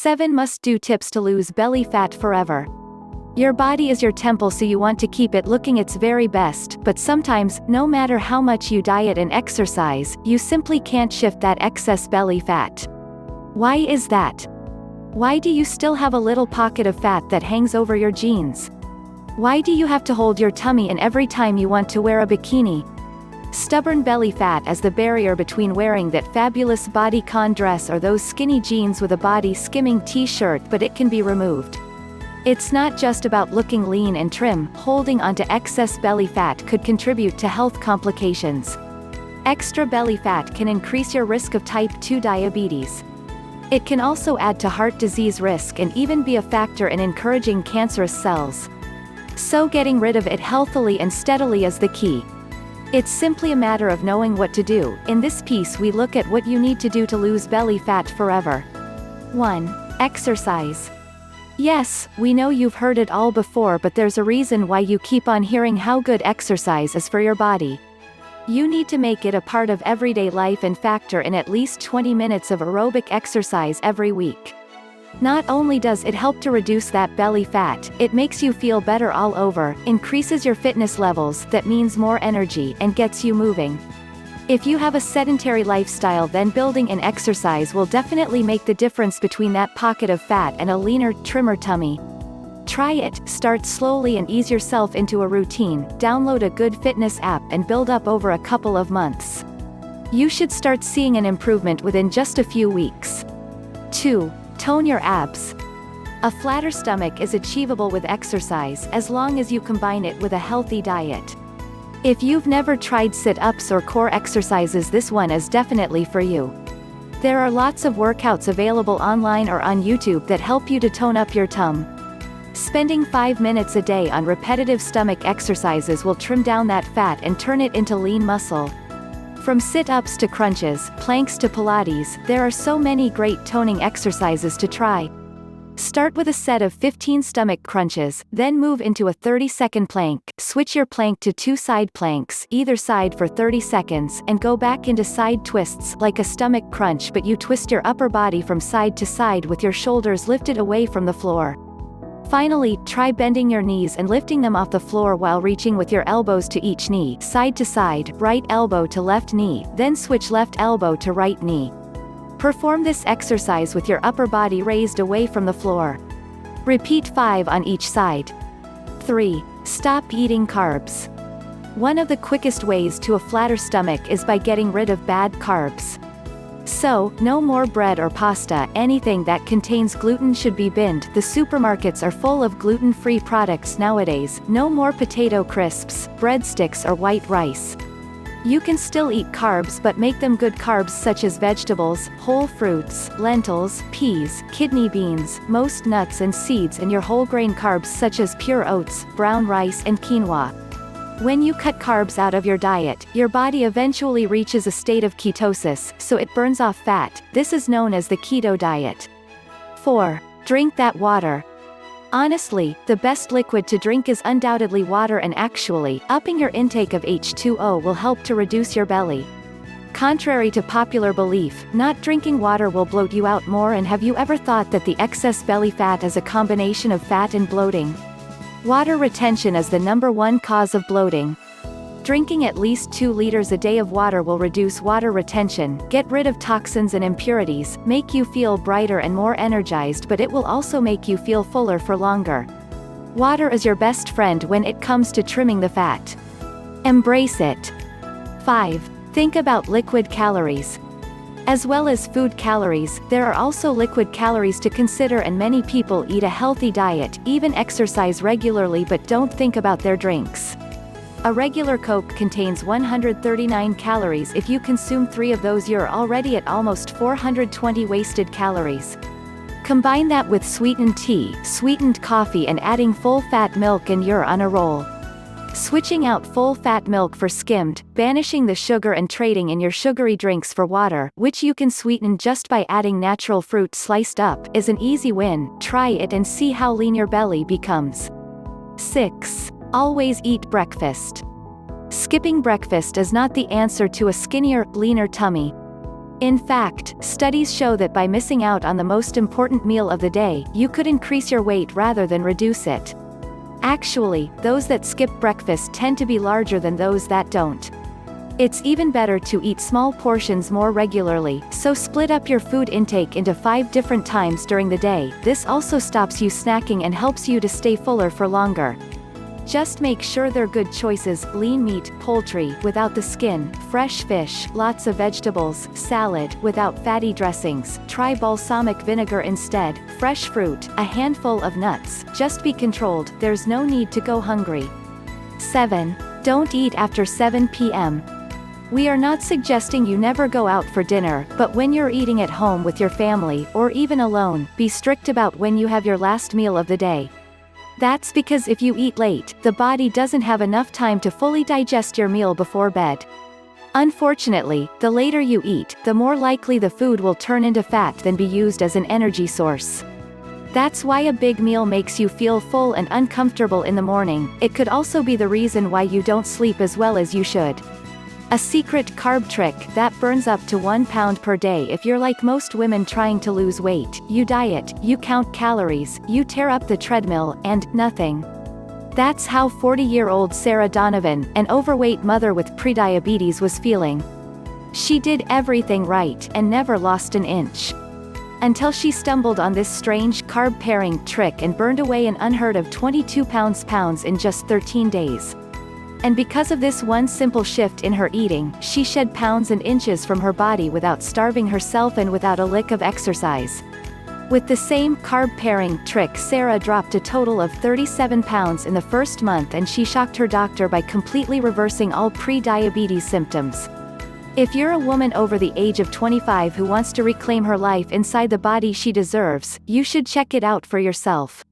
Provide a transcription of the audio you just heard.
7 must-do tips to lose belly fat forever. Your body is your temple, so you want to keep it looking its very best, but sometimes, no matter how much you diet and exercise, you simply can't shift that excess belly fat. Why is that? Why do you still have a little pocket of fat that hangs over your jeans? Why do you have to hold your tummy in every time you want to wear a bikini? Stubborn belly fat is the barrier between wearing that fabulous bodycon dress or those skinny jeans with a body-skimming t-shirt, but it can be removed. It's not just about looking lean and trim. Holding onto excess belly fat could contribute to health complications. Extra belly fat can increase your risk of type 2 diabetes. It can also add to heart disease risk and even be a factor in encouraging cancerous cells. So getting rid of it healthily and steadily is the key. It's simply a matter of knowing what to do. In this piece we look at what you need to do to lose belly fat forever. 1. Exercise. Yes, we know you've heard it all before, but there's a reason why you keep on hearing how good exercise is for your body. You need to make it a part of everyday life and factor in at least 20 minutes of aerobic exercise every week. Not only does it help to reduce that belly fat, it makes you feel better all over, increases your fitness levels, that means more energy, and gets you moving. If you have a sedentary lifestyle, then building in exercise will definitely make the difference between that pocket of fat and a leaner, trimmer tummy. Try it, start slowly and ease yourself into a routine. Download a good fitness app and build up over a couple of months. You should start seeing an improvement within just a few weeks. 2. Tone your abs. A flatter stomach is achievable with exercise, as long as you combine it with a healthy diet. If you've never tried sit-ups or core exercises, this one is definitely for you. There are lots of workouts available online or on YouTube that help you to tone up your tum. Spending 5 minutes a day on repetitive stomach exercises will trim down that fat and turn it into lean muscle. From sit-ups to crunches, planks to Pilates, there are so many great toning exercises to try. Start with a set of 15 stomach crunches, then move into a 30-second plank. Switch your plank to 2 side planks, either side, for 30 seconds, and go back into side twists, like a stomach crunch, but you twist your upper body from side to side with your shoulders lifted away from the floor. Finally, try bending your knees and lifting them off the floor while reaching with your elbows to each knee, side to side, right elbow to left knee, then switch left elbow to right knee. Perform this exercise with your upper body raised away from the floor. Repeat 5 on each side. 3. Stop eating carbs. One of the quickest ways to a flatter stomach is by getting rid of bad carbs. So, no more bread or pasta. Anything that contains gluten should be binned. The supermarkets are full of gluten-free products nowadays. No more potato crisps, breadsticks, or white rice. You can still eat carbs, but make them good carbs such as vegetables, whole fruits, lentils, peas, kidney beans, most nuts and seeds, and your whole grain carbs such as pure oats, brown rice, and quinoa. When you cut carbs out of your diet, your body eventually reaches a state of ketosis, so it burns off fat. This is known as the keto diet. 4. Drink that water. Honestly, the best liquid to drink is undoubtedly water, and actually, upping your intake of H2O will help to reduce your belly. Contrary to popular belief, not drinking water will bloat you out more. And have you ever thought that the excess belly fat is a combination of fat and bloating? Water retention is the #1 cause of bloating. Drinking at least 2 liters a day of water will reduce water retention, get rid of toxins and impurities, make you feel brighter and more energized, but it will also make you feel fuller for longer. Water is your best friend when it comes to trimming the fat. Embrace it. 5. Think about liquid calories. As well as food calories, there are also liquid calories to consider, and many people eat a healthy diet, even exercise regularly, but don't think about their drinks. A regular Coke contains 139 calories. If you consume 3 of those, you're already at almost 420 wasted calories. Combine that with sweetened tea, sweetened coffee, and adding full-fat milk, and you're on a roll. Switching out full-fat milk for skimmed, banishing the sugar, and trading in your sugary drinks for water, which you can sweeten just by adding natural fruit sliced up, is an easy win. Try it and see how lean your belly becomes. 6. Always eat breakfast. Skipping breakfast is not the answer to a skinnier, leaner tummy. In fact, studies show that by missing out on the most important meal of the day, you could increase your weight rather than reduce it. Actually, those that skip breakfast tend to be larger than those that don't. It's even better to eat small portions more regularly, so split up your food intake into 5 different times during the day. This also stops you snacking and helps you to stay fuller for longer. Just make sure they're good choices: lean meat, poultry, without the skin, fresh fish, lots of vegetables, salad, without fatty dressings, try balsamic vinegar instead, fresh fruit, a handful of nuts. Just be controlled, there's no need to go hungry. 7. Don't eat after 7 p.m. We are not suggesting you never go out for dinner, but when you're eating at home with your family, or even alone, be strict about when you have your last meal of the day. That's because if you eat late, the body doesn't have enough time to fully digest your meal before bed. Unfortunately, the later you eat, the more likely the food will turn into fat than be used as an energy source. That's why a big meal makes you feel full and uncomfortable in the morning. It could also be the reason why you don't sleep as well as you should. A secret carb trick that burns up to 1 pound per day. If you're like most women trying to lose weight, you diet, you count calories, you tear up the treadmill, and nothing. That's how 40-year-old Sarah Donovan, an overweight mother with prediabetes, was feeling. She did everything right and never lost an inch. Until she stumbled on this strange carb pairing trick and burned away an unheard of 22 pounds in just 13 days. And because of this one simple shift in her eating, she shed pounds and inches from her body without starving herself and without a lick of exercise. With the same carb pairing trick, Sarah dropped a total of 37 pounds in the first month, and she shocked her doctor by completely reversing all pre-diabetes symptoms. If you're a woman over the age of 25 who wants to reclaim her life inside the body she deserves, you should check it out for yourself.